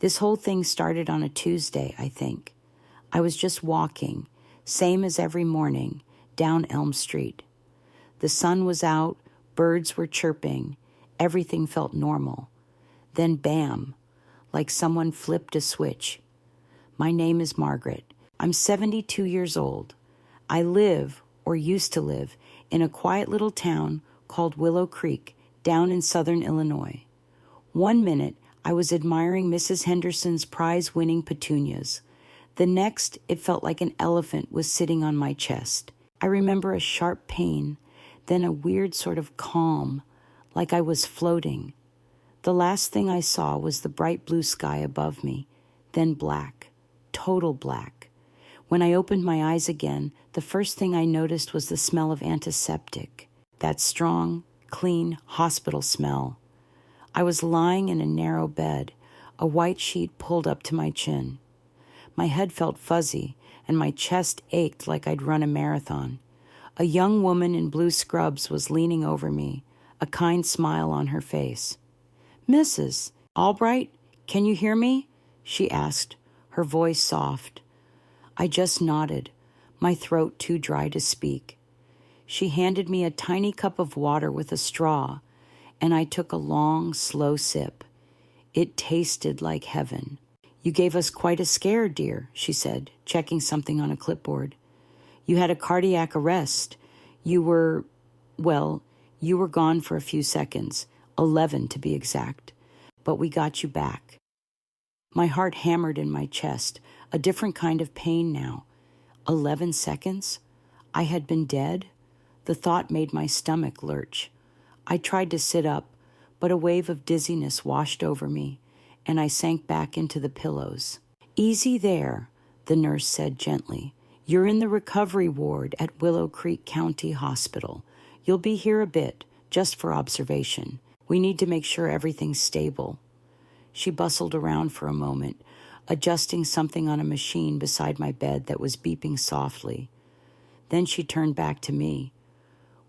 This whole thing started on a Tuesday, I think. I was just walking, same as every morning, down Elm Street. The sun was out, birds were chirping, everything felt normal. Then bam, like someone flipped a switch. My name is Margaret. I'm 72 years old. I live, or used to live, in a quiet little town called Willow Creek, down in southern Illinois. One minute, I was admiring Mrs. Henderson's prize-winning petunias. The next, it felt like an elephant was sitting on my chest. I remember a sharp pain, then a weird sort of calm, like I was floating. The last thing I saw was the bright blue sky above me, then black, total black. When I opened my eyes again, the first thing I noticed was the smell of antiseptic, that strong, clean hospital smell. I was lying in a narrow bed, a white sheet pulled up to my chin. My head felt fuzzy, and my chest ached like I'd run a marathon. A young woman in blue scrubs was leaning over me, a kind smile on her face. "Mrs. Albright, can you hear me?" she asked, her voice soft. I just nodded, my throat too dry to speak. She handed me a tiny cup of water with a straw, and I took a long, slow sip. It tasted like heaven. "You gave us quite a scare, dear," she said, checking something on a clipboard. "You had a cardiac arrest. You were gone for a few seconds, 11 to be exact, but we got you back." My heart hammered in my chest, a different kind of pain now. 11 seconds? I had been dead? The thought made my stomach lurch. I tried to sit up, but a wave of dizziness washed over me, and I sank back into the pillows. "Easy there," the nurse said gently. "You're in the recovery ward at Willow Creek County Hospital. You'll be here a bit, just for observation. We need to make sure everything's stable." She bustled around for a moment, adjusting something on a machine beside my bed that was beeping softly. Then she turned back to me.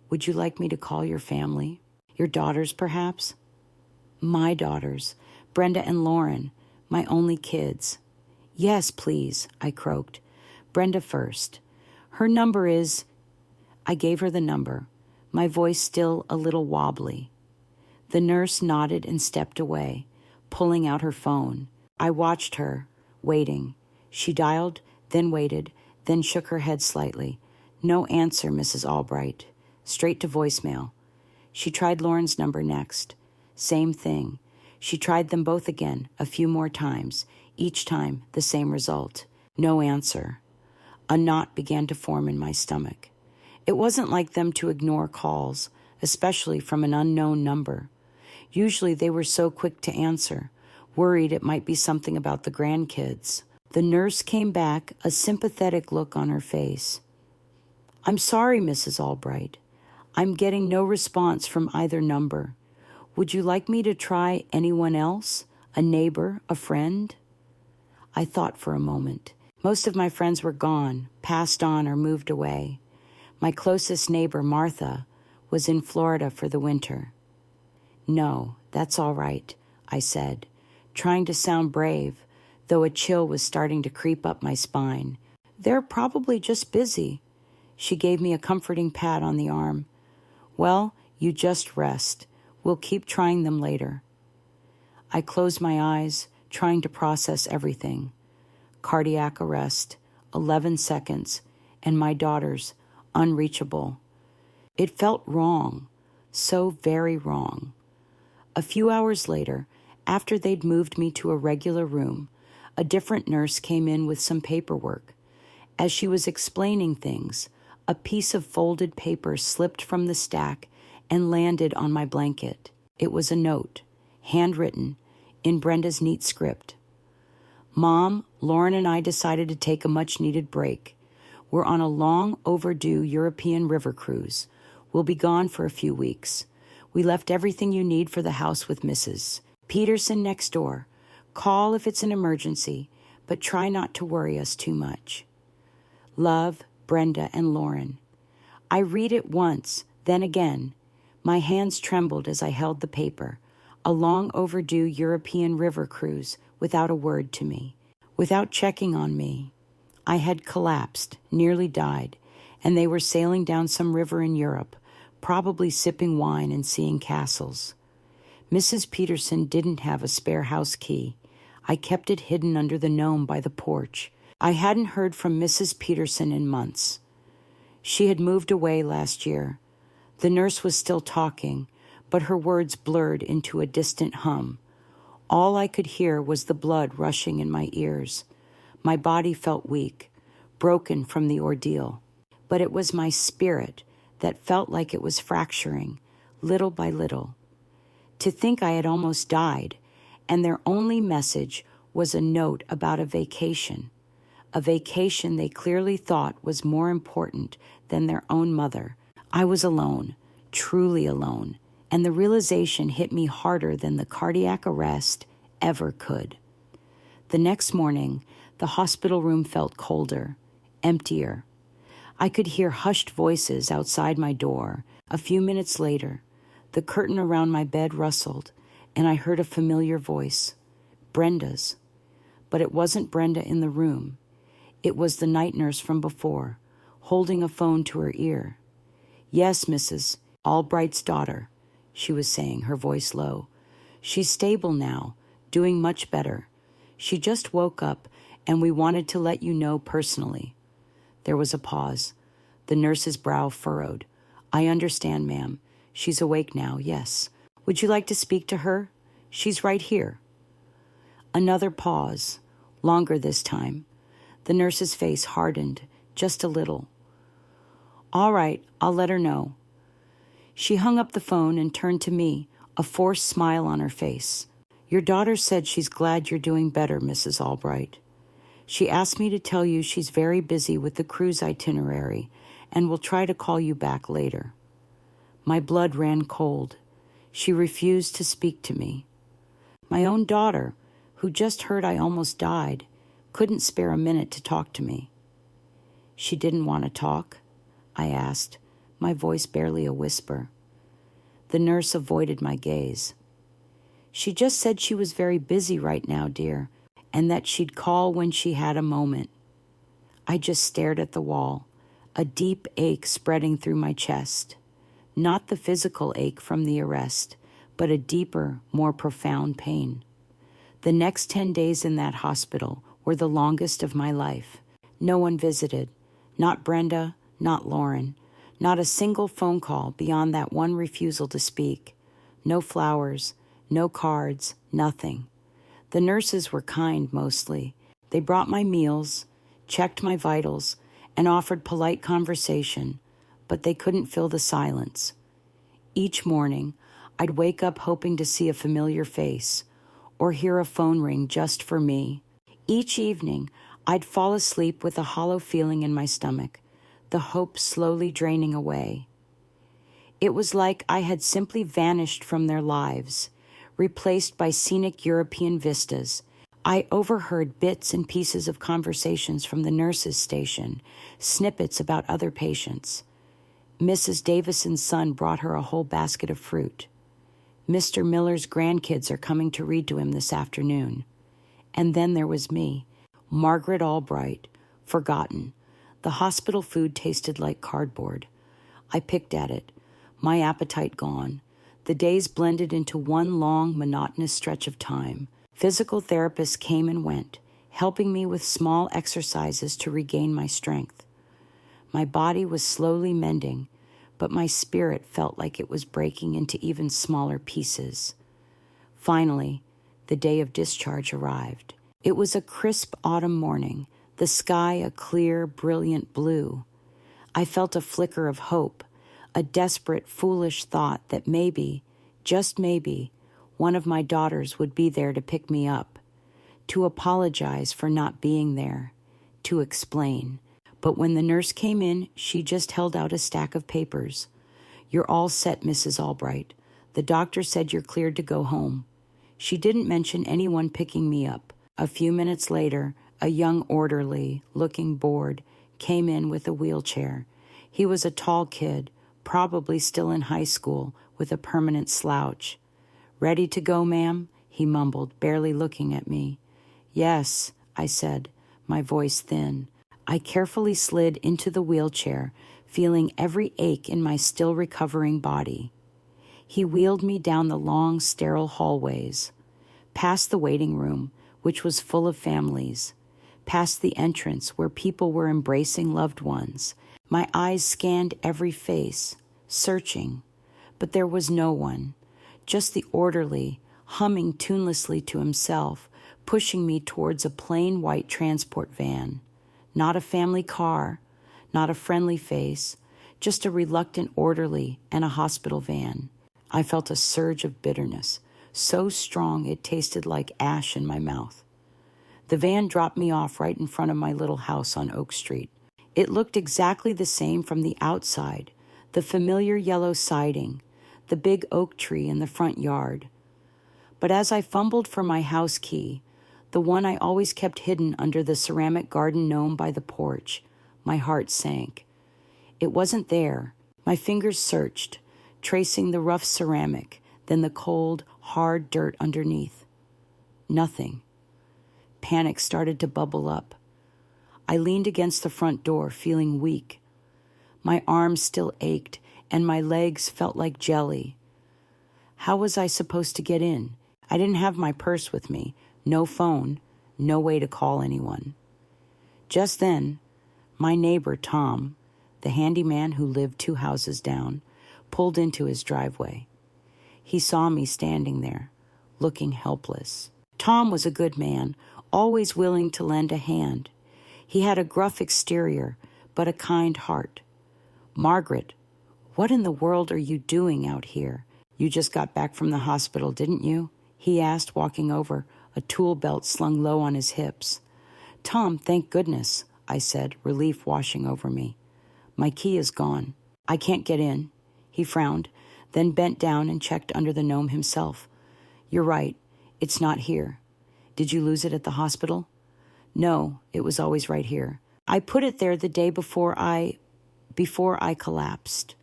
"Would you like me to call your family? Your daughters, perhaps?" "My daughters, Brenda and Lauren, my only kids." "Yes, please," I croaked. "Brenda first. Her number is—" I gave her the number, my voice still a little wobbly. The nurse nodded and stepped away, pulling out her phone. I watched her, waiting. She dialed, then waited, then shook her head slightly. "No answer, Mrs. Albright." Straight to voicemail. She tried Lauren's number next. Same thing. She tried them both again, a few more times. Each time, the same result. No answer. A knot began to form in my stomach. It wasn't like them to ignore calls, especially from an unknown number. Usually they were so quick to answer, worried it might be something about the grandkids. The nurse came back, a sympathetic look on her face. "I'm sorry, Mrs. Albright. I'm getting no response from either number. Would you like me to try anyone else? A neighbor, a friend?" I thought for a moment. Most of my friends were gone, passed on, or moved away. My closest neighbor, Martha, was in Florida for the winter. "No, that's all right," I said, trying to sound brave, though a chill was starting to creep up my spine. "They're probably just busy." She gave me a comforting pat on the arm. "Well, you just rest. We'll keep trying them later." I closed my eyes, trying to process everything. Cardiac arrest, 11 seconds, and my daughters, unreachable. It felt wrong, so very wrong. A few hours later, after they'd moved me to a regular room, a different nurse came in with some paperwork. As she was explaining things, a piece of folded paper slipped from the stack and landed on my blanket. It was a note, handwritten, in Brenda's neat script. "Mom, Lauren and I decided to take a much-needed break. We're on a long overdue European river cruise. We'll be gone for a few weeks. We left everything you need for the house with Mrs. Peterson next door. Call if it's an emergency, but try not to worry us too much. Love, Brenda and Lauren." I read it once, then again. My hands trembled as I held the paper. A long overdue European river cruise without a word to me, without checking on me. I had collapsed, nearly died, and they were sailing down some river in Europe, probably sipping wine and seeing castles. Mrs. Peterson didn't have a spare house key. I kept it hidden under the gnome by the porch. I hadn't heard from Mrs. Peterson in months. She had moved away last year. The nurse was still talking, but her words blurred into a distant hum. All I could hear was the blood rushing in my ears. My body felt weak, broken from the ordeal. But it was my spirit that felt like it was fracturing, little by little. To think I had almost died, and their only message was a note about a vacation they clearly thought was more important than their own mother. I was alone, truly alone, and the realization hit me harder than the cardiac arrest ever could. The next morning, the hospital room felt colder, emptier. I could hear hushed voices outside my door. A few minutes later, the curtain around my bed rustled, and I heard a familiar voice, Brenda's. But it wasn't Brenda in the room. It was the night nurse from before, holding a phone to her ear. "Yes, Mrs. Albright's daughter," she was saying, her voice low. "She's stable now, doing much better. She just woke up, and we wanted to let you know personally." There was a pause. The nurse's brow furrowed. "I understand, ma'am. She's awake now, yes. Would you like to speak to her? She's right here." Another pause, longer this time. The nurse's face hardened, just a little. "All right, I'll let her know." She hung up the phone and turned to me, a forced smile on her face. "Your daughter said she's glad you're doing better, Mrs. Albright. She asked me to tell you she's very busy with the cruise itinerary and will try to call you back later." My blood ran cold. She refused to speak to me. My own daughter, who just heard I almost died, couldn't spare a minute to talk to me. "She didn't want to talk?" I asked, my voice barely a whisper. The nurse avoided my gaze. "She just said she was very busy right now, dear, and that she'd call when she had a moment." I just stared at the wall, a deep ache spreading through my chest. Not the physical ache from the arrest, but a deeper, more profound pain. The next 10 days in that hospital were the longest of my life. No one visited, not Brenda, not Lauren, not a single phone call beyond that one refusal to speak. No flowers, no cards, nothing. The nurses were kind mostly. They brought my meals, checked my vitals, and offered polite conversation, but they couldn't fill the silence. Each morning, I'd wake up hoping to see a familiar face or hear a phone ring just for me. Each evening, I'd fall asleep with a hollow feeling in my stomach, the hope slowly draining away. It was like I had simply vanished from their lives, replaced by scenic European vistas. I overheard bits and pieces of conversations from the nurses' station, snippets about other patients. Mrs. Davison's son brought her a whole basket of fruit. Mr. Miller's grandkids are coming to read to him this afternoon. And then there was me, Margaret Albright, forgotten. The hospital food tasted like cardboard. I picked at it, my appetite gone. The days blended into one long, monotonous stretch of time. Physical therapists came and went, helping me with small exercises to regain my strength. My body was slowly mending, but my spirit felt like it was breaking into even smaller pieces. Finally, the day of discharge arrived. It was a crisp autumn morning, the sky a clear, brilliant blue. I felt a flicker of hope, a desperate, foolish thought that maybe, just maybe, one of my daughters would be there to pick me up, to apologize for not being there, to explain. But when the nurse came in, she just held out a stack of papers. "You're all set, Mrs. Albright. The doctor said you're cleared to go home." She didn't mention anyone picking me up. A few minutes later, a young orderly, looking bored, came in with a wheelchair. He was a tall kid, probably still in high school, with a permanent slouch. "Ready to go, ma'am?" he mumbled, barely looking at me. Yes, I said, my voice thin. I carefully slid into the wheelchair, feeling every ache in my still recovering body. He wheeled me down the long, sterile hallways, past the waiting room, which was full of families, past the entrance where people were embracing loved ones. My eyes scanned every face, searching, but there was no one, just the orderly, humming tunelessly to himself, pushing me towards a plain white transport van. Not a family car, not a friendly face, just a reluctant orderly and a hospital van. I felt a surge of bitterness, so strong it tasted like ash in my mouth. The van dropped me off right in front of my little house on Oak Street. It looked exactly the same from the outside, the familiar yellow siding, the big oak tree in the front yard. But as I fumbled for my house key, the one I always kept hidden under the ceramic garden gnome by the porch, my heart sank. It wasn't there. My fingers searched, tracing the rough ceramic, then the cold, hard dirt underneath. Nothing. Panic started to bubble up. I leaned against the front door, feeling weak. My arms still ached, and my legs felt like jelly. How was I supposed to get in? I didn't have my purse with me, no phone, no way to call anyone. Just then, my neighbor, Tom, the handyman who lived 2 houses down, pulled into his driveway. He saw me standing there, looking helpless. Tom was a good man, always willing to lend a hand. He had a gruff exterior, but a kind heart. "Margaret, what in the world are you doing out here? You just got back from the hospital, didn't you?" he asked, walking over, a tool belt slung low on his hips. "Tom, thank goodness," I said, relief washing over me. "My key is gone. I can't get in." He frowned, then bent down and checked under the gnome himself. "You're right. It's not here. Did you lose it at the hospital?" "No, it was always right here. I put it there the day before I collapsed."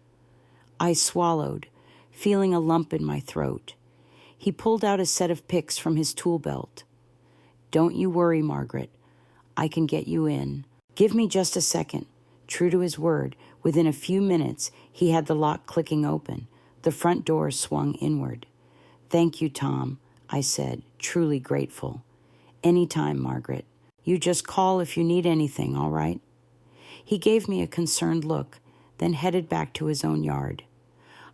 I swallowed, feeling a lump in my throat. He pulled out a set of picks from his tool belt. "Don't you worry, Margaret. I can get you in. Give me just a second." True to his word, within a few minutes, he had the lock clicking open. The front door swung inward. "Thank you, Tom," I said, truly grateful. "Anytime, Margaret. You just call if you need anything, all right?" He gave me a concerned look, then headed back to his own yard.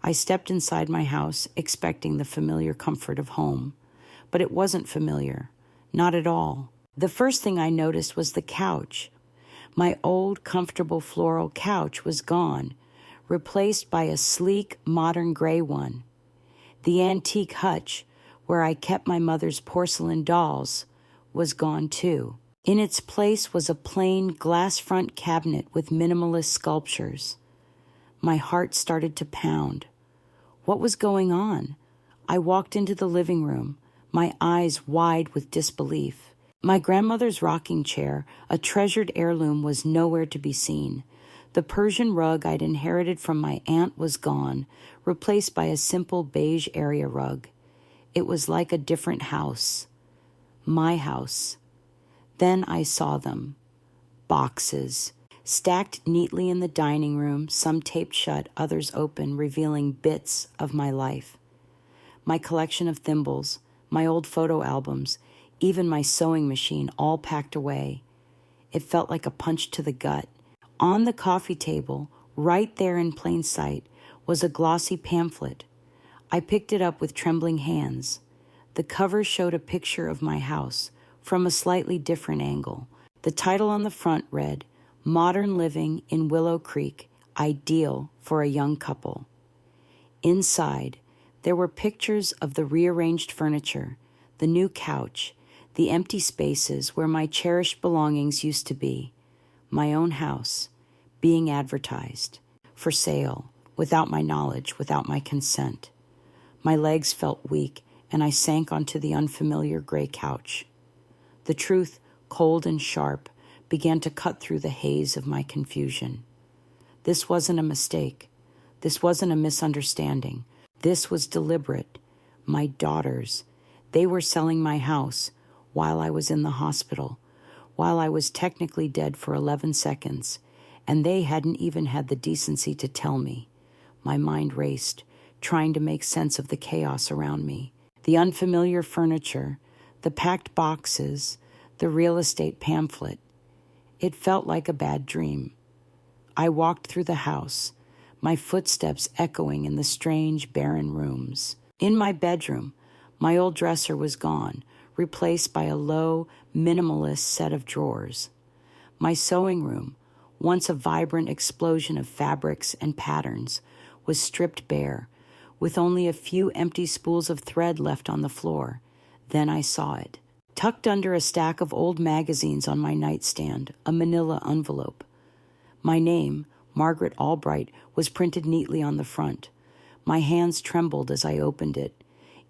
I stepped inside my house, expecting the familiar comfort of home. But it wasn't familiar. Not at all. The first thing I noticed was the couch. My old, comfortable floral couch was gone, replaced by a sleek, modern gray one. The antique hutch, where I kept my mother's porcelain dolls, was gone too. In its place was a plain glass front cabinet with minimalist sculptures. My heart started to pound. What was going on? I walked into the living room, my eyes wide with disbelief. My grandmother's rocking chair, a treasured heirloom, was nowhere to be seen. The Persian rug I'd inherited from my aunt was gone, replaced by a simple beige area rug. It was like a different house. My house. Then I saw them. Boxes. Stacked neatly in the dining room, some taped shut, others open, revealing bits of my life. My collection of thimbles, my old photo albums, even my sewing machine, all packed away. It felt like a punch to the gut. On the coffee table, right there in plain sight, was a glossy pamphlet. I picked it up with trembling hands. The cover showed a picture of my house from a slightly different angle. The title on the front read, "Modern Living in Willow Creek, Ideal for a Young Couple." Inside, there were pictures of the rearranged furniture, the new couch, the empty spaces where my cherished belongings used to be, my own house, being advertised, for sale, without my knowledge, without my consent. My legs felt weak, and I sank onto the unfamiliar gray couch. The truth, cold and sharp, began to cut through the haze of my confusion. This wasn't a mistake. This wasn't a misunderstanding. This was deliberate. My daughters. They were selling my house, while I was in the hospital, while I was technically dead for 11 seconds, and they hadn't even had the decency to tell me. My mind raced, trying to make sense of the chaos around me. The unfamiliar furniture, the packed boxes, the real estate pamphlet. It felt like a bad dream. I walked through the house, my footsteps echoing in the strange, barren rooms. In my bedroom, my old dresser was gone, replaced by a low, minimalist set of drawers. My sewing room, once a vibrant explosion of fabrics and patterns, was stripped bare, with only a few empty spools of thread left on the floor. Then I saw it. Tucked under a stack of old magazines on my nightstand, a manila envelope. My name, Margaret Albright, was printed neatly on the front. My hands trembled as I opened it.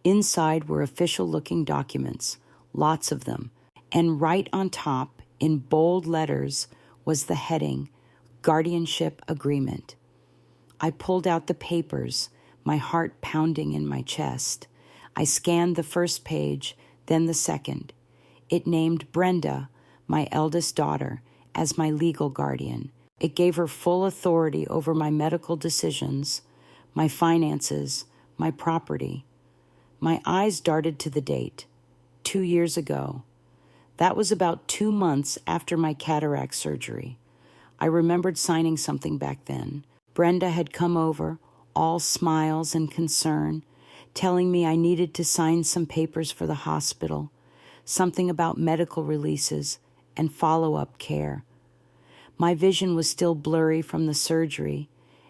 Inside were official-looking documents, lots of them, and right on top, in bold letters, was the heading, Guardianship Agreement. I pulled out the papers, my heart pounding in my chest. I scanned the first page, then the second. It named Brenda, my eldest daughter, as my legal guardian. It gave her full authority over my medical decisions, my finances, my property. My eyes darted to the date, 2 years ago. That was about 2 months after my cataract surgery. I remembered signing something back then. Brenda had come over, all smiles and concern, telling me I needed to sign some papers for the hospital, something about medical releases and follow-up care. My vision was still blurry from the surgery,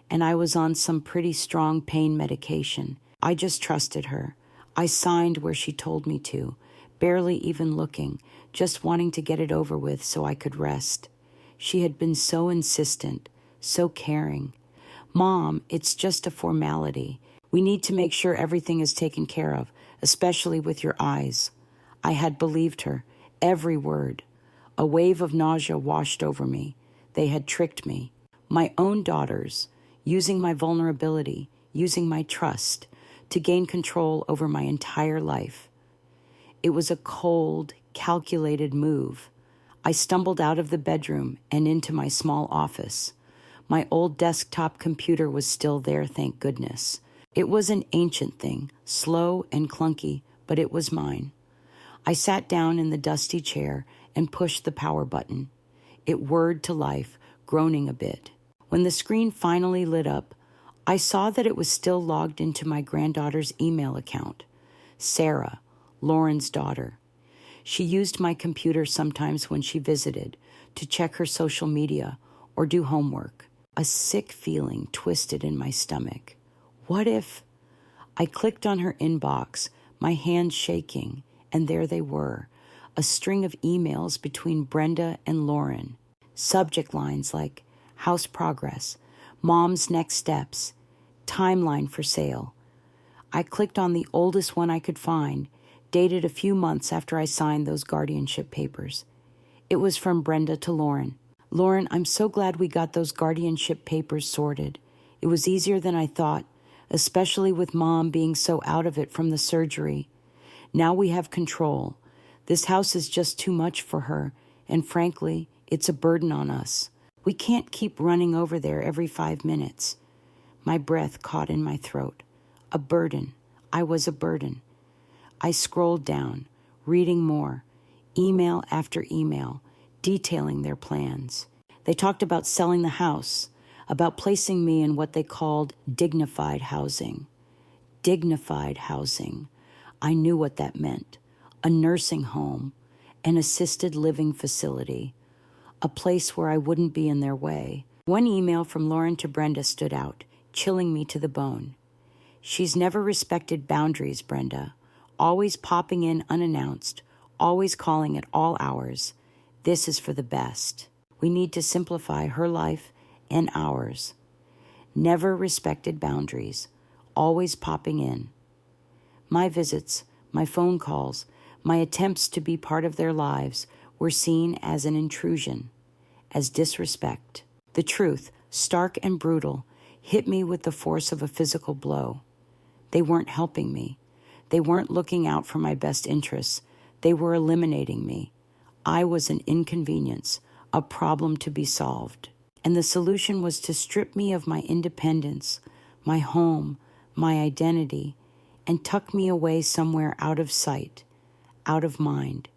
and I was on some pretty strong pain medication. I just trusted her. I signed where she told me to, barely even looking, just wanting to get it over with so I could rest. She had been so insistent, so caring. Mom, it's just a formality. We need to make sure everything is taken care of, especially with your eyes. I had believed her, every word. A wave of nausea washed over me. They had tricked me. My own daughters, using my vulnerability, using my trust, to gain control over my entire life. It was a cold, calculated move. I stumbled out of the bedroom and into my small office. My old desktop computer was still there, thank goodness. It was an ancient thing, slow and clunky, but it was mine. I sat down in the dusty chair and pushed the power button. It whirred to life, groaning a bit. When the screen finally lit up, I saw that it was still logged into my granddaughter's email account. Sarah, Lauren's daughter. She used my computer sometimes when she visited to check her social media or do homework. A sick feeling twisted in my stomach. What if... I clicked on her inbox, my hands shaking, and there they were, a string of emails between Brenda and Lauren. Subject lines like house progress, mom's next steps, timeline for sale. I clicked on the oldest one I could find, dated a few months after I signed those guardianship papers. It was from Brenda to Lauren. Lauren, I'm so glad we got those guardianship papers sorted. It was easier than I thought, especially with Mom being so out of it from the surgery. Now we have control. This house is just too much for her, and frankly, it's a burden on us. We can't keep running over there every 5 minutes. My breath caught in my throat. A burden. I was a burden. I scrolled down, reading more, email after email, detailing their plans. They talked about selling the house, about placing me in what they called dignified housing. Dignified housing. I knew what that meant. A nursing home, an assisted living facility, a place where I wouldn't be in their way. One email from Lauren to Brenda stood out, chilling me to the bone. She's never respected boundaries, Brenda. Always popping in unannounced, always calling at all hours. This is for the best. We need to simplify her life and ours. Never respected boundaries, always popping in. My visits, my phone calls, my attempts to be part of their lives were seen as an intrusion, as disrespect. The truth, stark and brutal, hit me with the force of a physical blow. They weren't helping me. They weren't looking out for my best interests. They were eliminating me. I was an inconvenience, a problem to be solved. And the solution was to strip me of my independence, my home, my identity, and tuck me away somewhere out of sight, out of mind.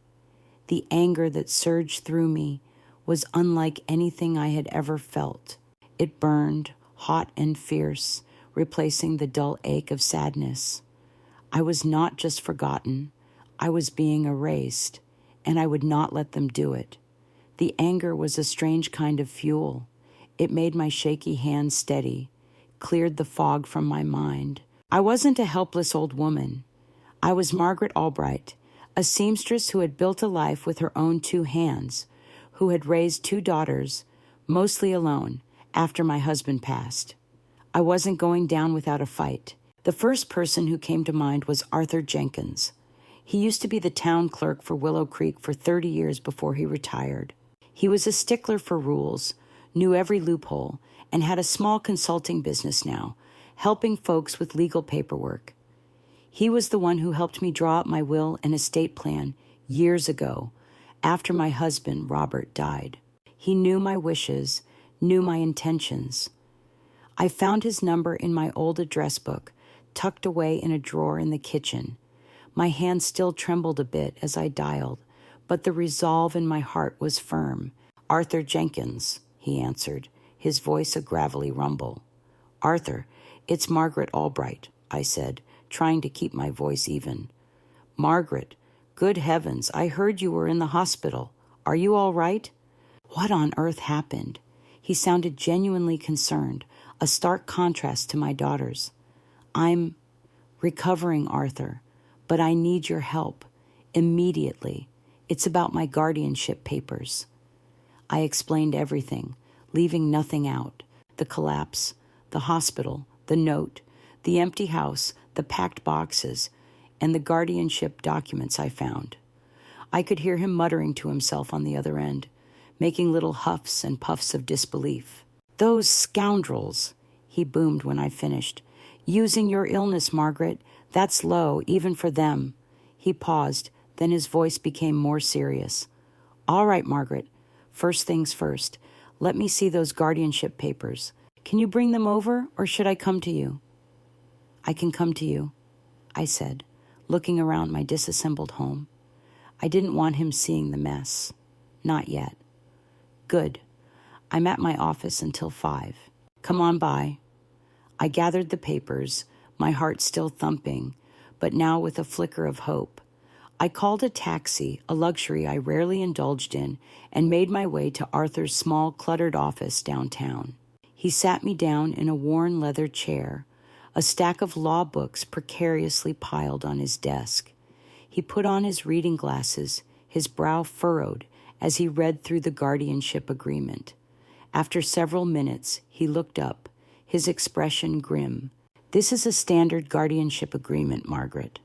The anger that surged through me was unlike anything I had ever felt. It burned, hot and fierce, replacing the dull ache of sadness. I was not just forgotten, I was being erased, and I would not let them do it. The anger was a strange kind of fuel. It made my shaky hands steady, cleared the fog from my mind. I wasn't a helpless old woman. I was Margaret Albright, a seamstress who had built a life with her own 2 hands, who had raised 2 daughters, mostly alone, after my husband passed. I wasn't going down without a fight. The first person who came to mind was Arthur Jenkins. He used to be the town clerk for Willow Creek for 30 years before he retired. He was a stickler for rules, knew every loophole, and had a small consulting business now, helping folks with legal paperwork. He was the one who helped me draw up my will and estate plan years ago, after my husband, Robert, died. He knew my wishes, knew my intentions. I found his number in my old address book, tucked away in a drawer in the kitchen. My hand still trembled a bit as I dialed, but the resolve in my heart was firm. "Arthur Jenkins," he answered, his voice a gravelly rumble. "Arthur, it's Margaret Albright," I said, trying to keep my voice even. "Margaret, good heavens, I heard you were in the hospital. Are you all right?" What on earth happened? He sounded genuinely concerned, a stark contrast to my daughters. "I'm recovering, Arthur, but I need your help, immediately. It's about my guardianship papers." I explained everything, leaving nothing out. The collapse, the hospital, the note, the empty house, the packed boxes, and the guardianship documents I found. I could hear him muttering to himself on the other end, making little huffs and puffs of disbelief. "Those scoundrels," he boomed when I finished. "Using your illness, Margaret. That's low, even for them." He paused, then his voice became more serious. "All right, Margaret. First things first. Let me see those guardianship papers. Can you bring them over, or should I come to you?" "I can come to you," I said, looking around my disassembled home. I didn't want him seeing the mess. Not yet. "Good. I'm at my office until 5. Come on by." I gathered the papers, my heart still thumping, but now with a flicker of hope. I called a taxi, a luxury I rarely indulged in, and made my way to Arthur's small, cluttered office downtown. He sat me down in a worn leather chair, a stack of law books precariously piled on his desk. He put on his reading glasses, his brow furrowed as he read through the guardianship agreement. After several minutes, he looked up, his expression grim. "This is a standard guardianship agreement, Margaret.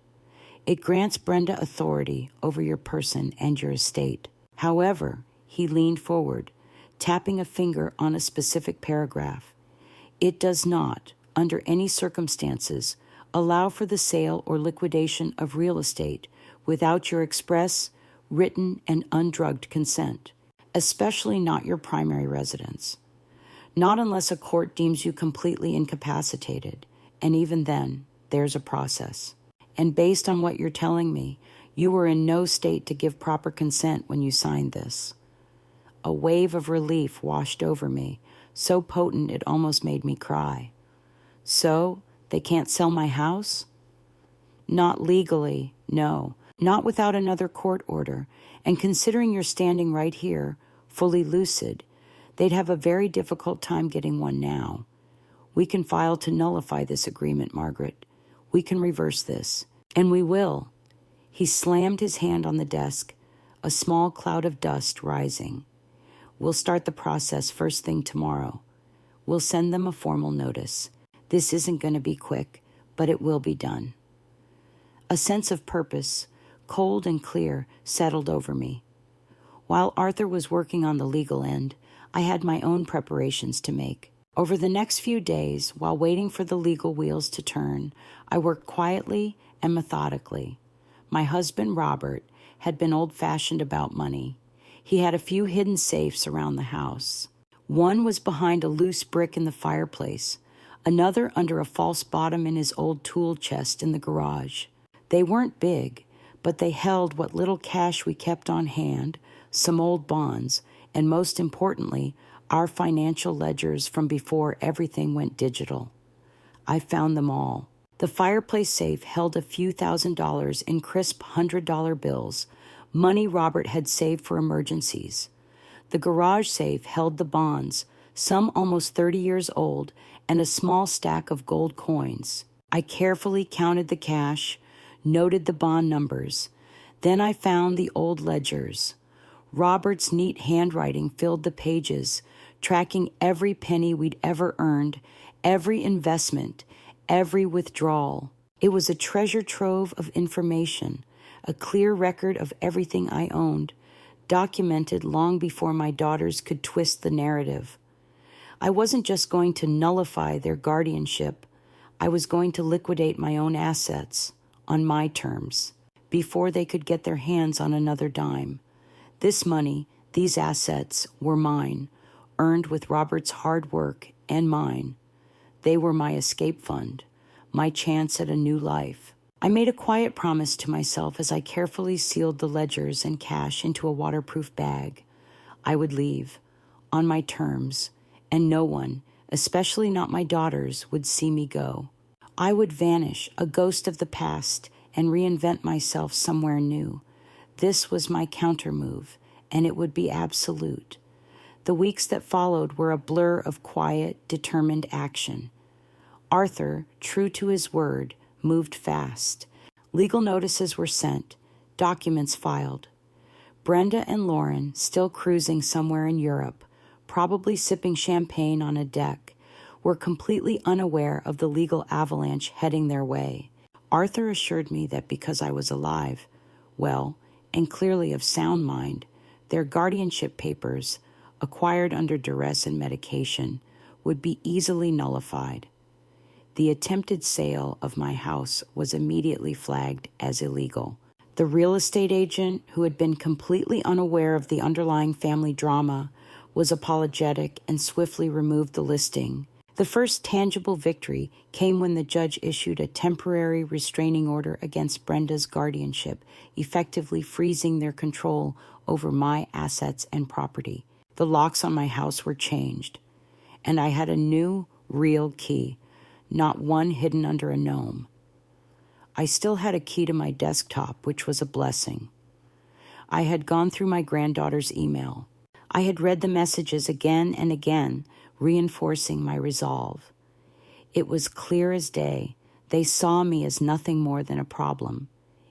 It grants Brenda authority over your person and your estate. However," he leaned forward, tapping a finger on a specific paragraph, "it does not, under any circumstances, allow for the sale or liquidation of real estate without your express, written, and undrugged consent, especially not your primary residence. Not unless a court deems you completely incapacitated, and even then, there's a process. And based on what you're telling me, you were in no state to give proper consent when you signed this." A wave of relief washed over me, so potent it almost made me cry. "So, they can't sell my house?" "Not legally, no. Not without another court order. And considering you're standing right here, fully lucid, they'd have a very difficult time getting one now. We can file to nullify this agreement, Margaret. We can reverse this. And we will." He slammed his hand on the desk, a small cloud of dust rising. "We'll start the process first thing tomorrow. We'll send them a formal notice. This isn't going to be quick, but it will be done." A sense of purpose, cold and clear, settled over me. While Arthur was working on the legal end, I had my own preparations to make. Over the next few days, while waiting for the legal wheels to turn, I worked quietly and methodically. My husband, Robert, had been old-fashioned about money. He had a few hidden safes around the house. One was behind a loose brick in the fireplace, another under a false bottom in his old tool chest in the garage. They weren't big, but they held what little cash we kept on hand, some old bonds, and most importantly, our financial ledgers from before everything went digital. I found them all. The fireplace safe held a few $1,000s in crisp $100 bills, money Robert had saved for emergencies. The garage safe held the bonds, some almost 30 years old, and a small stack of gold coins. I carefully counted the cash, noted the bond numbers. Then I found the old ledgers. Robert's neat handwriting filled the pages, tracking every penny we'd ever earned, every investment, every withdrawal. It was a treasure trove of information, a clear record of everything I owned, documented long before my daughters could twist the narrative. I wasn't just going to nullify their guardianship. I was going to liquidate my own assets, on my terms, before they could get their hands on another dime. This money, these assets, were mine, earned with Robert's hard work and mine. They were my escape fund, my chance at a new life. I made a quiet promise to myself as I carefully sealed the ledgers and cash into a waterproof bag. I would leave, on my terms, and no one, especially not my daughters, would see me go. I would vanish, a ghost of the past, and reinvent myself somewhere new. This was my countermove, and it would be absolute. The weeks that followed were a blur of quiet, determined action. Arthur, true to his word, moved fast. Legal notices were sent, documents filed. Brenda and Lauren, still cruising somewhere in Europe, probably sipping champagne on a deck, were completely unaware of the legal avalanche heading their way. Arthur assured me that because I was alive, well, and clearly of sound mind, their guardianship papers, acquired under duress and medication, would be easily nullified. The attempted sale of my house was immediately flagged as illegal. The real estate agent, who had been completely unaware of the underlying family drama, was apologetic and swiftly removed the listing. The first tangible victory came when the judge issued a temporary restraining order against Brenda's guardianship, effectively freezing their control over my assets and property. The locks on my house were changed, and I had a new, real key, not one hidden under a gnome. I still had a key to my desktop, which was a blessing. I had gone through my granddaughter's email. I had read the messages again and again, reinforcing my resolve. It was clear as day. They saw me as nothing more than a problem.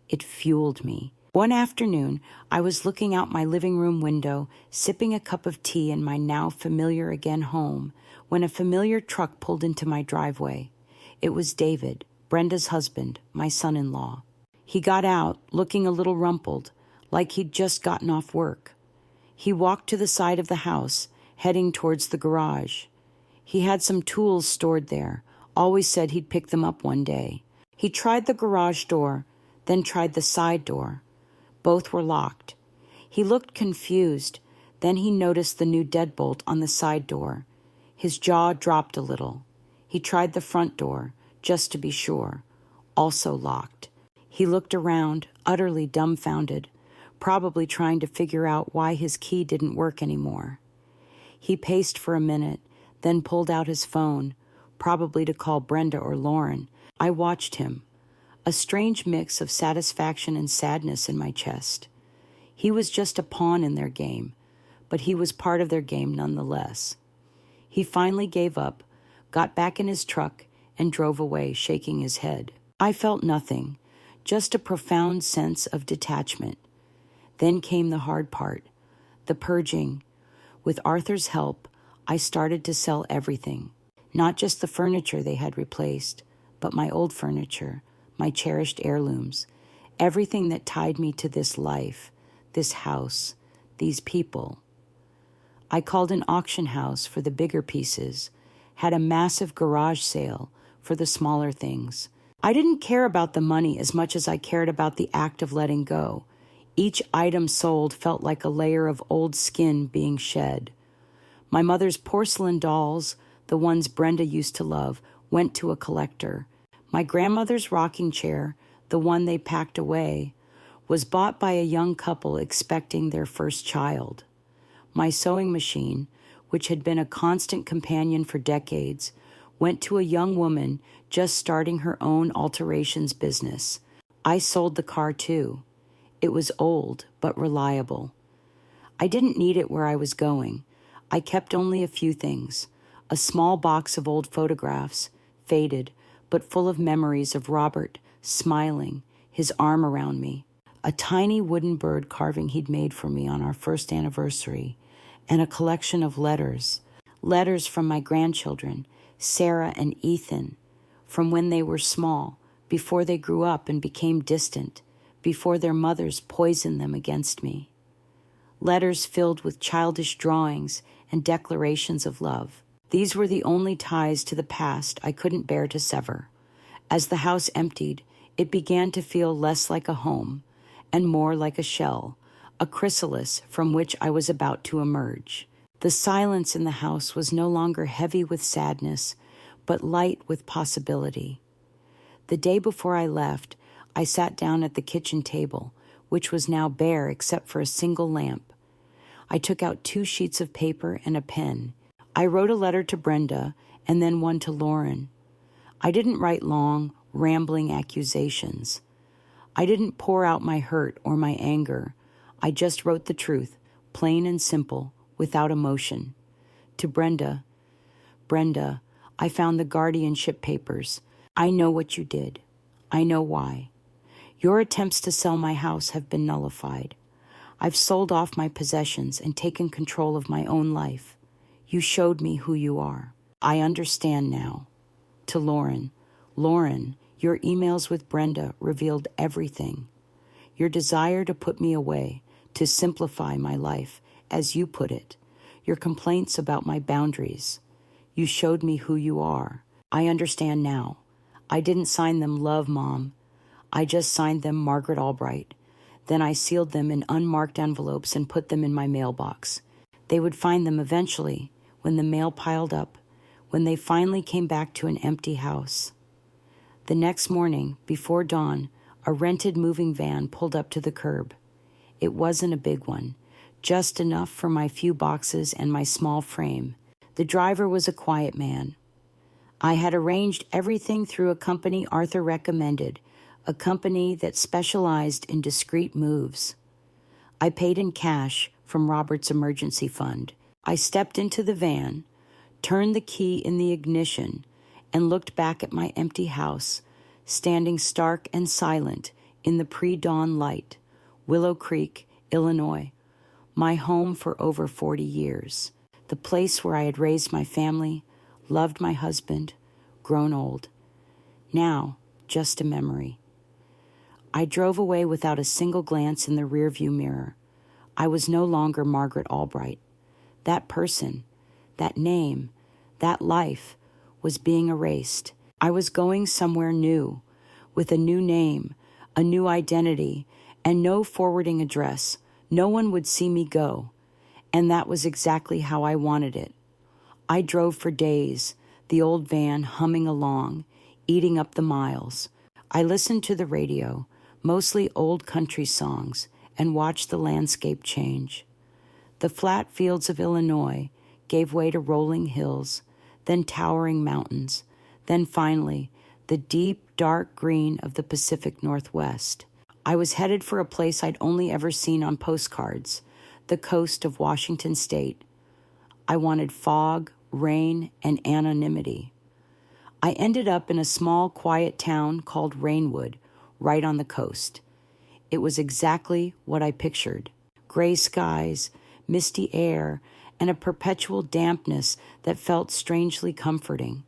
It fueled me. One afternoon, I was looking out my living room window, sipping a cup of tea in my now familiar again home, when a familiar truck pulled into my driveway. It was David, Brenda's husband, my son-in-law. He got out, looking a little rumpled, like he'd just gotten off work. He walked to the side of the house, heading towards the garage. He had some tools stored there, always said he'd pick them up one day. He tried the garage door, then tried the side door. Both were locked. He looked confused. Then he noticed the new deadbolt on the side door. His jaw dropped a little. He tried the front door, just to be sure. Also locked. He looked around, utterly dumbfounded, probably trying to figure out why his key didn't work anymore. He paced for a minute, then pulled out his phone, probably to call Brenda or Lauren. I watched him, a strange mix of satisfaction and sadness in my chest. He was just a pawn in their game, but he was part of their game nonetheless. He finally gave up, got back in his truck, and drove away, shaking his head. I felt nothing, just a profound sense of detachment. Then came the hard part, the purging. With Arthur's help, I started to sell everything, not just the furniture they had replaced, but my old furniture, my cherished heirlooms, everything that tied me to this life, this house, these people. I called an auction house for the bigger pieces, had a massive garage sale for the smaller things. I didn't care about the money as much as I cared about the act of letting go, Each item sold felt like a layer of old skin being shed. My mother's porcelain dolls, the ones Brenda used to love, went to a collector. My grandmother's rocking chair, the one they packed away, was bought by a young couple expecting their first child. My sewing machine, which had been a constant companion for decades, went to a young woman just starting her own alterations business. I sold the car too. It was old, but reliable. I didn't need it where I was going. I kept only a few things. A small box of old photographs, faded, but full of memories of Robert, smiling, his arm around me. A tiny wooden bird carving he'd made for me on our first anniversary, and a collection of letters. Letters from my grandchildren, Sarah and Ethan, from when they were small, before they grew up and became distant, before their mothers poisoned them against me. Letters filled with childish drawings and declarations of love. These were the only ties to the past I couldn't bear to sever. As the house emptied, it began to feel less like a home and more like a shell, a chrysalis from which I was about to emerge. The silence in the house was no longer heavy with sadness, but light with possibility. The day before I left, I sat down at the kitchen table, which was now bare except for a single lamp. I took out 2 sheets of paper and a pen. I wrote a letter to Brenda and then one to Lauren. I didn't write long, rambling accusations. I didn't pour out my hurt or my anger. I just wrote the truth, plain and simple, without emotion. To Brenda, I found the guardianship papers. I know what you did. I know why. Your attempts to sell my house have been nullified. I've sold off my possessions and taken control of my own life. You showed me who you are. I understand now. To Lauren, your emails with Brenda revealed everything. Your desire to put me away, to simplify my life, as you put it. Your complaints about my boundaries. You showed me who you are. I understand now. I didn't sign them Love, Mom. I just signed them Margaret Albright. Then I sealed them in unmarked envelopes and put them in my mailbox. They would find them eventually, when the mail piled up, when they finally came back to an empty house. The next morning, before dawn, a rented moving van pulled up to the curb. It wasn't a big one, just enough for my few boxes and my small frame. The driver was a quiet man. I had arranged everything through a company Arthur recommended, a company that specialized in discreet moves. I paid in cash from Robert's emergency fund. I stepped into the van, turned the key in the ignition, and looked back at my empty house, standing stark and silent in the pre-dawn light, Willow Creek, Illinois, my home for over 40 years, the place where I had raised my family, loved my husband, grown old. Now, just a memory. I drove away without a single glance in the rearview mirror. I was no longer Margaret Albright. That person, that name, that life was being erased. I was going somewhere new, with a new name, a new identity, and no forwarding address. No one would see me go, and that was exactly how I wanted it. I drove for days, the old van humming along, eating up the miles. I listened to the radio, mostly old country songs, and watched the landscape change. The flat fields of Illinois gave way to rolling hills, then towering mountains, then finally the deep, dark green of the Pacific Northwest. I was headed for a place I'd only ever seen on postcards, the coast of Washington State. I wanted fog, rain, and anonymity. I ended up in a small, quiet town called Rainwood, right on the coast. It was exactly what I pictured. Gray skies, misty air, and a perpetual dampness that felt strangely comforting.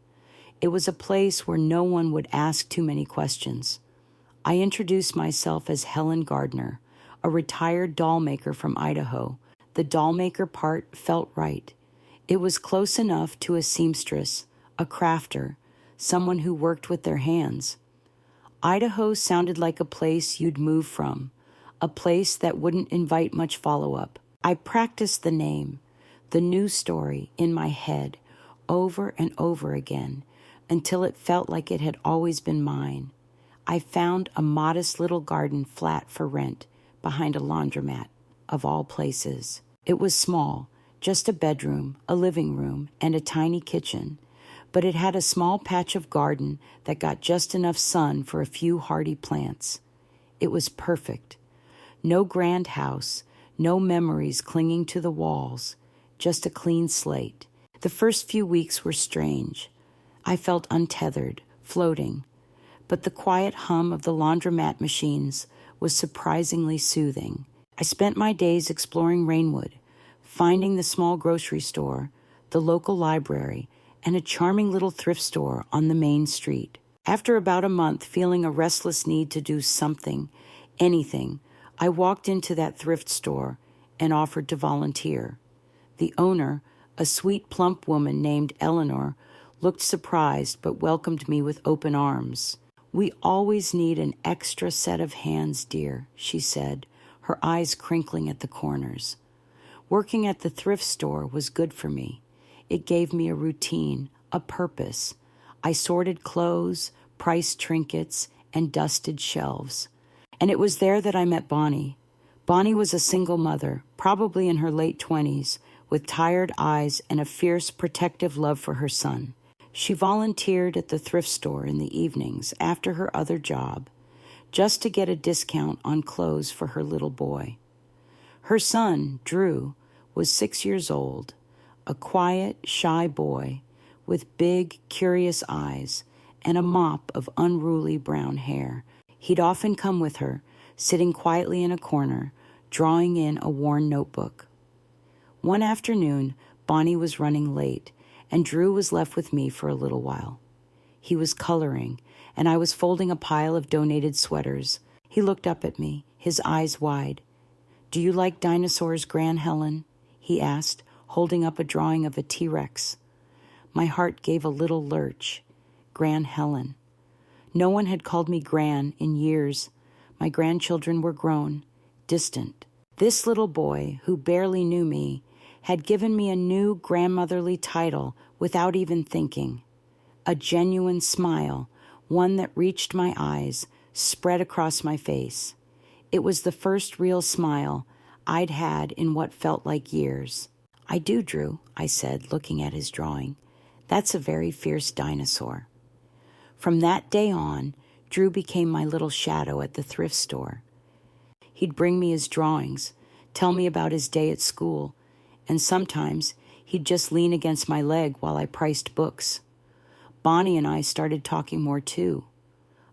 It was a place where no one would ask too many questions. I introduced myself as Helen Gardner, a retired doll maker from Idaho. The doll maker part felt right. It was close enough to a seamstress, a crafter, someone who worked with their hands. Idaho sounded like a place you'd move from, a place that wouldn't invite much follow-up. I practiced the name, the new story, in my head over and over again until it felt like it had always been mine. I found a modest little garden flat for rent behind a laundromat, of all places. It was small, just a bedroom, a living room, and a tiny kitchen, but it had a small patch of garden that got just enough sun for a few hardy plants. It was perfect. No grand house, no memories clinging to the walls, just a clean slate. The first few weeks were strange. I felt untethered, floating, but the quiet hum of the laundromat machines was surprisingly soothing. I spent my days exploring Rainwood, finding the small grocery store, the local library, and a charming little thrift store on the main street. After about a month feeling a restless need to do something, anything, I walked into that thrift store and offered to volunteer. The owner, a sweet, plump woman named Eleanor, looked surprised but welcomed me with open arms. "We always need an extra set of hands, dear," she said, her eyes crinkling at the corners. Working at the thrift store was good for me. It gave me a routine, a purpose. I sorted clothes, priced trinkets, and dusted shelves. And it was there that I met Bonnie. Bonnie was a single mother, probably in her late 20s, with tired eyes and a fierce, protective love for her son. She volunteered at the thrift store in the evenings after her other job, just to get a discount on clothes for her little boy. Her son, Drew, was 6 years old, a quiet, shy boy with big, curious eyes and a mop of unruly brown hair. He'd often come with her, sitting quietly in a corner, drawing in a worn notebook. One afternoon, Bonnie was running late, and Drew was left with me for a little while. He was coloring, and I was folding a pile of donated sweaters. He looked up at me, his eyes wide. "Do you like dinosaurs, Gran Helen?" he asked, holding up a drawing of a T-Rex. My heart gave a little lurch. Gran Helen. No one had called me Gran in years. My grandchildren were grown, distant. This little boy, who barely knew me, had given me a new grandmotherly title without even thinking. A genuine smile, one that reached my eyes, spread across my face. It was the first real smile I'd had in what felt like years. "I do, Drew," I said, looking at his drawing. "That's a very fierce dinosaur." From that day on, Drew became my little shadow at the thrift store. He'd bring me his drawings, tell me about his day at school, and sometimes he'd just lean against my leg while I priced books. Bonnie and I started talking more too,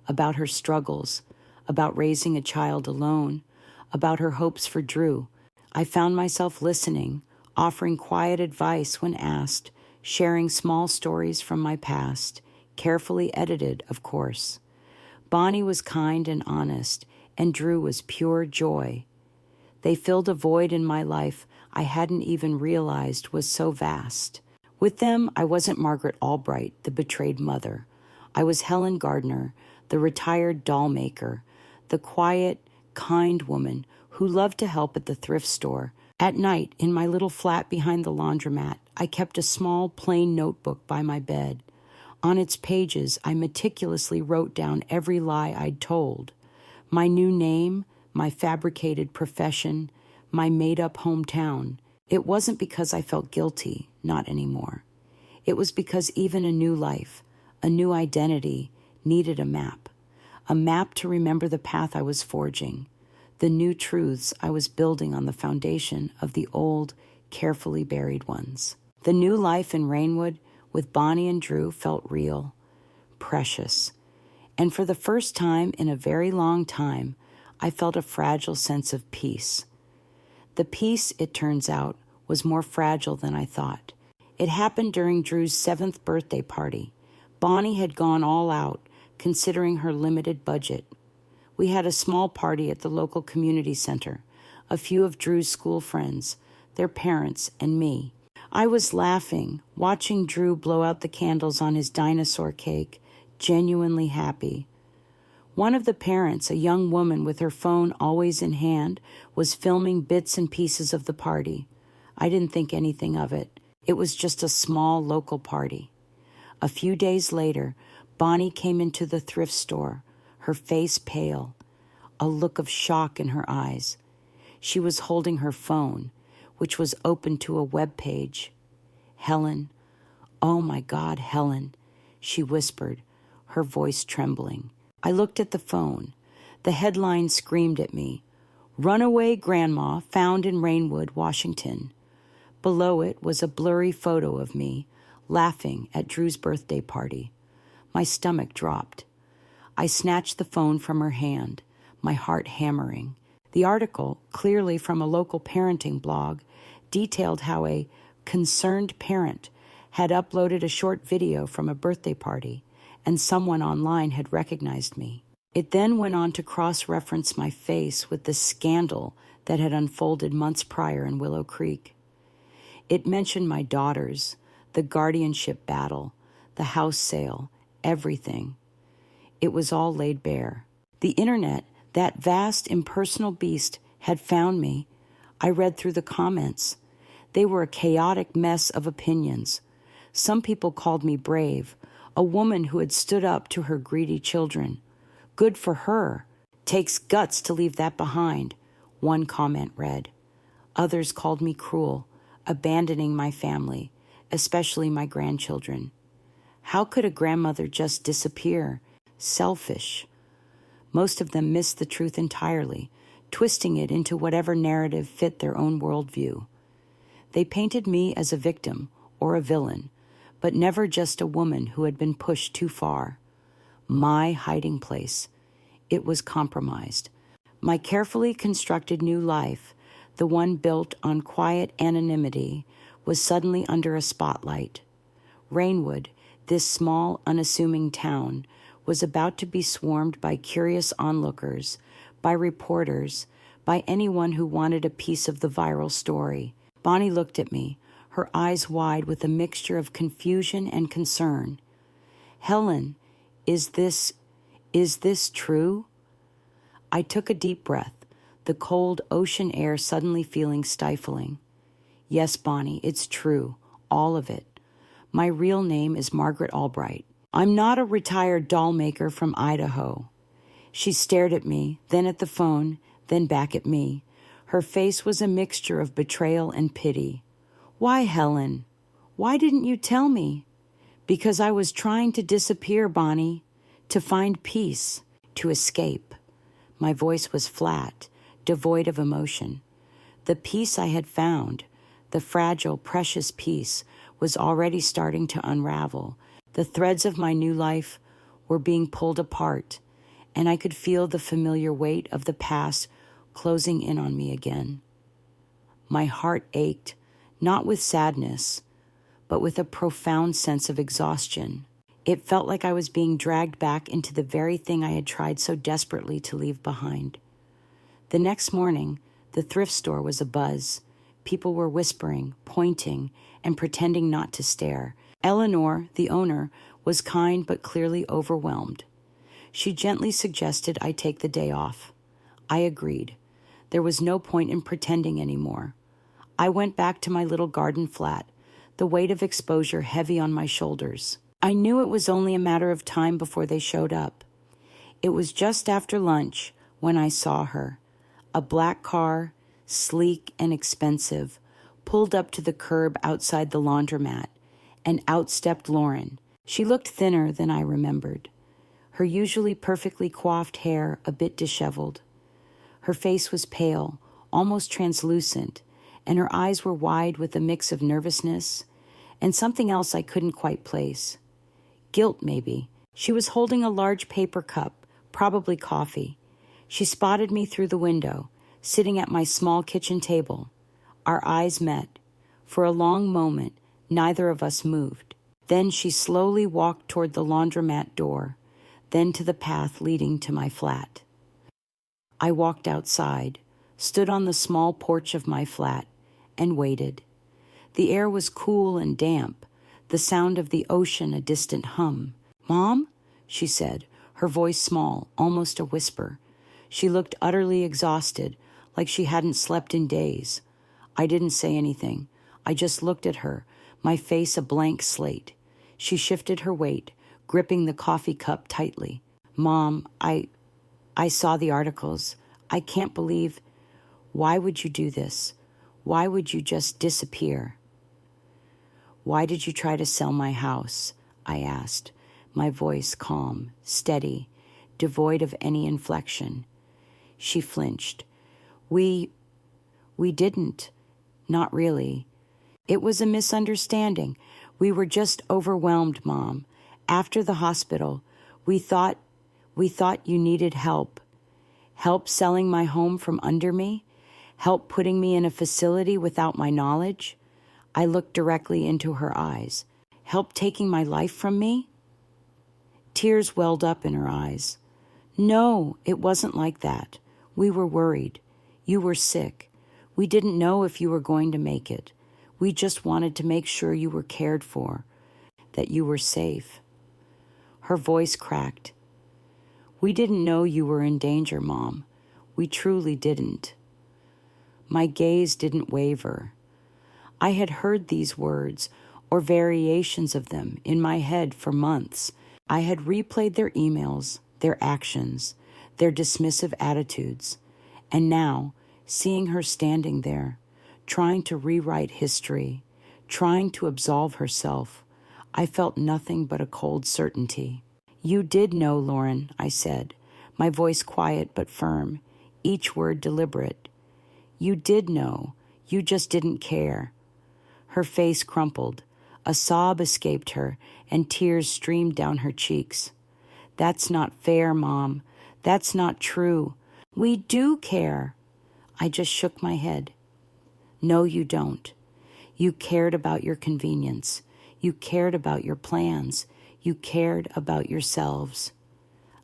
about her struggles, about raising a child alone, about her hopes for Drew. I found myself listening, offering quiet advice when asked, sharing small stories from my past, carefully edited, of course. Bonnie was kind and honest, and Drew was pure joy. They filled a void in my life I hadn't even realized was so vast. With them, I wasn't Margaret Albright, the betrayed mother. I was Helen Gardner, the retired doll maker, the quiet, kind woman who loved to help at the thrift store. At night, in my little flat behind the laundromat, I kept a small, plain notebook by my bed. On its pages, I meticulously wrote down every lie I'd told. My new name, my fabricated profession, my made-up hometown. It wasn't because I felt guilty, not anymore. It was because even a new life, a new identity, needed a map to remember the path I was forging, the new truths I was building on the foundation of the old, carefully buried ones. The new life in Rainwood with Bonnie and Drew felt real, precious, and for the first time in a very long time, I felt a fragile sense of peace. The peace, it turns out, was more fragile than I thought. It happened during Drew's 7th birthday party. Bonnie had gone all out, considering her limited budget. We had a small party at the local community center, a few of Drew's school friends, their parents, and me. I was laughing, watching Drew blow out the candles on his dinosaur cake, genuinely happy. One of the parents, a young woman with her phone always in hand, was filming bits and pieces of the party. I didn't think anything of it. It was just a small local party. A few days later, Bonnie came into the thrift store, her face pale, a look of shock in her eyes. She was holding her phone, which was open to a web page. "Helen, oh my God, Helen," she whispered, her voice trembling. I looked at the phone. The headline screamed at me, "Runaway Grandma Found in Rainwood, Washington." Below it was a blurry photo of me, laughing at Drew's birthday party. My stomach dropped. I snatched the phone from her hand, my heart hammering. The article, clearly from a local parenting blog, detailed how a concerned parent had uploaded a short video from a birthday party, and someone online had recognized me. It then went on to cross-reference my face with the scandal that had unfolded months prior in Willow Creek. It mentioned my daughters, the guardianship battle, the house sale, everything. It was all laid bare. The internet, that vast impersonal beast, had found me. I read through the comments. They were a chaotic mess of opinions. Some people called me brave, a woman who had stood up to her greedy children. "Good for her. Takes guts to leave that behind," one comment read. Others called me cruel, abandoning my family, especially my grandchildren. How could a grandmother just disappear? Selfish. Most of them missed the truth entirely, twisting it into whatever narrative fit their own worldview. They painted me as a victim or a villain, but never just a woman who had been pushed too far. My hiding place. It was compromised. My carefully constructed new life, the one built on quiet anonymity, was suddenly under a spotlight. Rainwood, this small, unassuming town, was about to be swarmed by curious onlookers, by reporters, by anyone who wanted a piece of the viral story. Bonnie looked at me, her eyes wide with a mixture of confusion and concern. "Helen, is this true?" I took a deep breath, the cold ocean air suddenly feeling stifling. "Yes, Bonnie, it's true, all of it. My real name is Margaret Albright. I'm not a retired doll maker from Idaho." She stared at me, then at the phone, then back at me. Her face was a mixture of betrayal and pity. "Why, Helen? Why didn't you tell me?" "Because I was trying to disappear, Bonnie, to find peace, to escape." My voice was flat, devoid of emotion. The peace I had found, the fragile, precious peace, was already starting to unravel. The threads of my new life were being pulled apart, and I could feel the familiar weight of the past closing in on me again. My heart ached, not with sadness, but with a profound sense of exhaustion. It felt like I was being dragged back into the very thing I had tried so desperately to leave behind. The next morning, the thrift store was abuzz. People were whispering, pointing, and pretending not to stare. Eleanor, the owner, was kind but clearly overwhelmed. She gently suggested I take the day off. I agreed. There was no point in pretending anymore. I went back to my little garden flat, the weight of exposure heavy on my shoulders. I knew it was only a matter of time before they showed up. It was just after lunch when I saw her. A black car, sleek and expensive, pulled up to the curb outside the laundromat, and out stepped Lauren. She looked thinner than I remembered, her usually perfectly coiffed hair a bit disheveled. Her face was pale, almost translucent, and her eyes were wide with a mix of nervousness and something else I couldn't quite place. Guilt, maybe. She was holding a large paper cup, probably coffee. She spotted me through the window, sitting at my small kitchen table. Our eyes met. For a long moment, neither of us moved. Then she slowly walked toward the laundromat door, then to the path leading to my flat. I walked outside, stood on the small porch of my flat, and waited. The air was cool and damp, the sound of the ocean a distant hum. "Mom?" she said, her voice small, almost a whisper. She looked utterly exhausted, like she hadn't slept in days. I didn't say anything. I just looked at her, my face a blank slate. She shifted her weight, gripping the coffee cup tightly. Mom, I saw the articles. I can't believe. Why would you do this? Why would you just disappear? Why did you try to sell my house? I asked, my voice calm, steady, devoid of any inflection. She flinched. We didn't. Not really. It was a misunderstanding. We were just overwhelmed, Mom. After the hospital, we thought you needed help. Help selling my home from under me? Help putting me in a facility without my knowledge? I looked directly into her eyes. Help taking my life from me? Tears welled up in her eyes. No, it wasn't like that. We were worried. You were sick. We didn't know if you were going to make it. We just wanted to make sure you were cared for, that you were safe. Her voice cracked. We didn't know you were in danger, Mom. We truly didn't. My gaze didn't waver. I had heard these words, or variations of them, in my head for months. I had replayed their emails, their actions, their dismissive attitudes. And now, seeing her standing there, trying to rewrite history, trying to absolve herself, I felt nothing but a cold certainty. You did know, Lauren, I said, my voice quiet but firm, each word deliberate. You did know. You just didn't care. Her face crumpled. A sob escaped her, and tears streamed down her cheeks. That's not fair, Mom. That's not true. We do care. I just shook my head. No, you don't. You cared about your convenience. You cared about your plans. You cared about yourselves.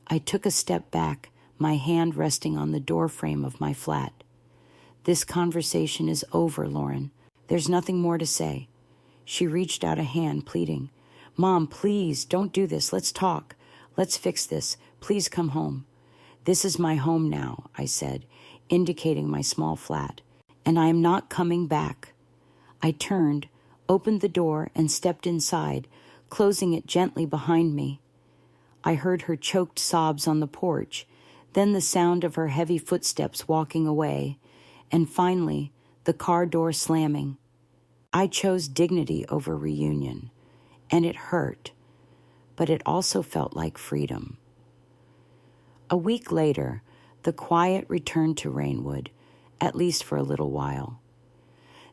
I took a step back, my hand resting on the doorframe of my flat. This conversation is over, Lauren. There's nothing more to say. She reached out a hand, pleading. Mom, please, don't do this. Let's talk. Let's fix this. Please come home. This is my home now, I said, indicating my small flat, and I am not coming back. I turned, opened the door, and stepped inside, closing it gently behind me. I heard her choked sobs on the porch, then the sound of her heavy footsteps walking away, and finally, the car door slamming. I chose dignity over reunion, and it hurt, but it also felt like freedom. A week later, the quiet returned to Rainwood, at least for a little while.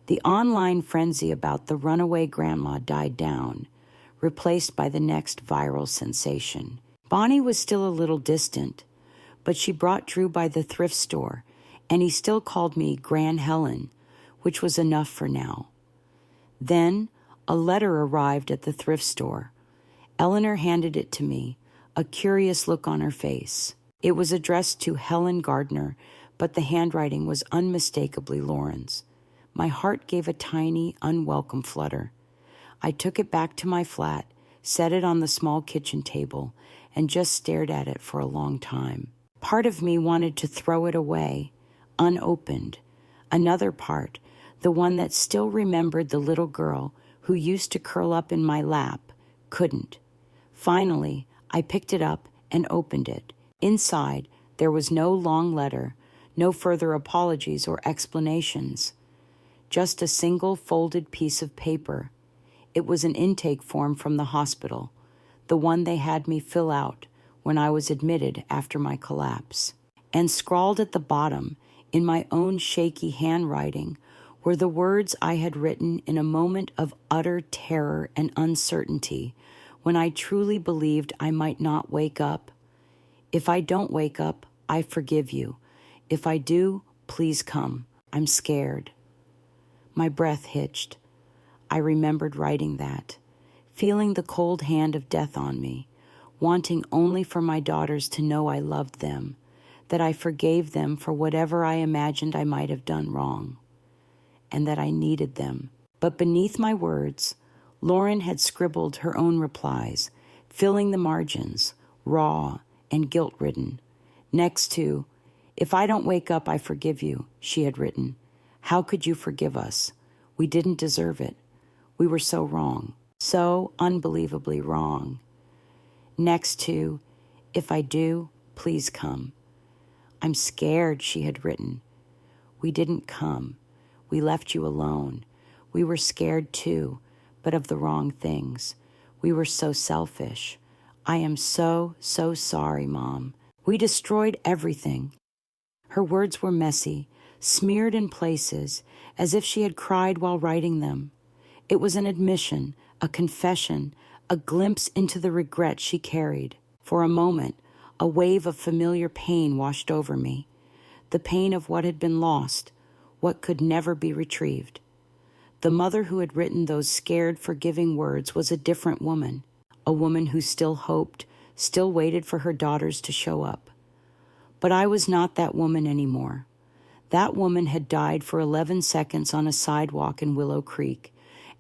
The online frenzy about the runaway grandma died down, replaced by the next viral sensation. Bonnie was still a little distant, but she brought Drew by the thrift store, and he still called me Gran Helen, which was enough for now. Then, a letter arrived at the thrift store. Eleanor handed it to me, a curious look on her face. It was addressed to Helen Gardner, but the handwriting was unmistakably Lauren's. My heart gave a tiny, unwelcome flutter. I took it back to my flat, set it on the small kitchen table, and just stared at it for a long time. Part of me wanted to throw it away, unopened. Another part, the one that still remembered the little girl who used to curl up in my lap, couldn't. Finally, I picked it up and opened it. Inside, there was no long letter, no further apologies or explanations. Just a single folded piece of paper. It was an intake form from the hospital, the one they had me fill out when I was admitted after my collapse. And scrawled at the bottom, in my own shaky handwriting, were the words I had written in a moment of utter terror and uncertainty, when I truly believed I might not wake up. If I don't wake up, I forgive you. If I do, please come. I'm scared. My breath hitched. I remembered writing that, feeling the cold hand of death on me, wanting only for my daughters to know I loved them, that I forgave them for whatever I imagined I might have done wrong, and that I needed them. But beneath my words, Lauren had scribbled her own replies, filling the margins, raw and guilt-ridden. Next to, "If I don't wake up, I forgive you," she had written. "How could you forgive us? We didn't deserve it. We were so wrong, so unbelievably wrong." Next to, "If I do, please come." "I'm scared," she had written. "We didn't come. We left you alone. We were scared too, but of the wrong things. We were so selfish. I am so, so sorry, Mom. We destroyed everything." Her words were messy, smeared in places, as if she had cried while writing them. It was an admission, a confession, a glimpse into the regret she carried. For a moment, a wave of familiar pain washed over me. The pain of what had been lost, what could never be retrieved. The mother who had written those scared, forgiving words was a different woman, a woman who still hoped, still waited for her daughters to show up. But I was not that woman anymore. That woman had died for 11 seconds on a sidewalk in Willow Creek,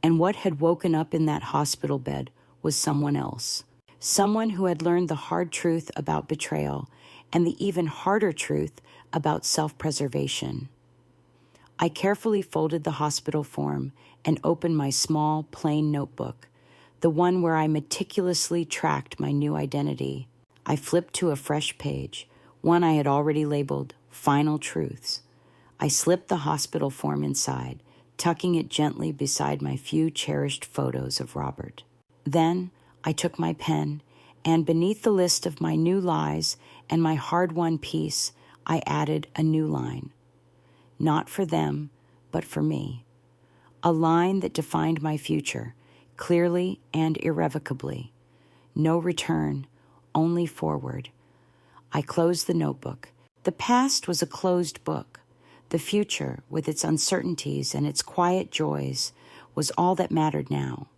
and what had woken up in that hospital bed was someone else. Someone who had learned the hard truth about betrayal and the even harder truth about self-preservation. I carefully folded the hospital form and opened my small, plain notebook, the one where I meticulously tracked my new identity. I flipped to a fresh page, one I had already labeled Final Truths. I slipped the hospital form inside, tucking it gently beside my few cherished photos of Robert. Then I took my pen, and beneath the list of my new lies and my hard-won peace, I added a new line. Not for them, but for me. A line that defined my future, clearly and irrevocably. No return, only forward. I closed the notebook. The past was a closed book. The future, with its uncertainties and its quiet joys, was all that mattered now.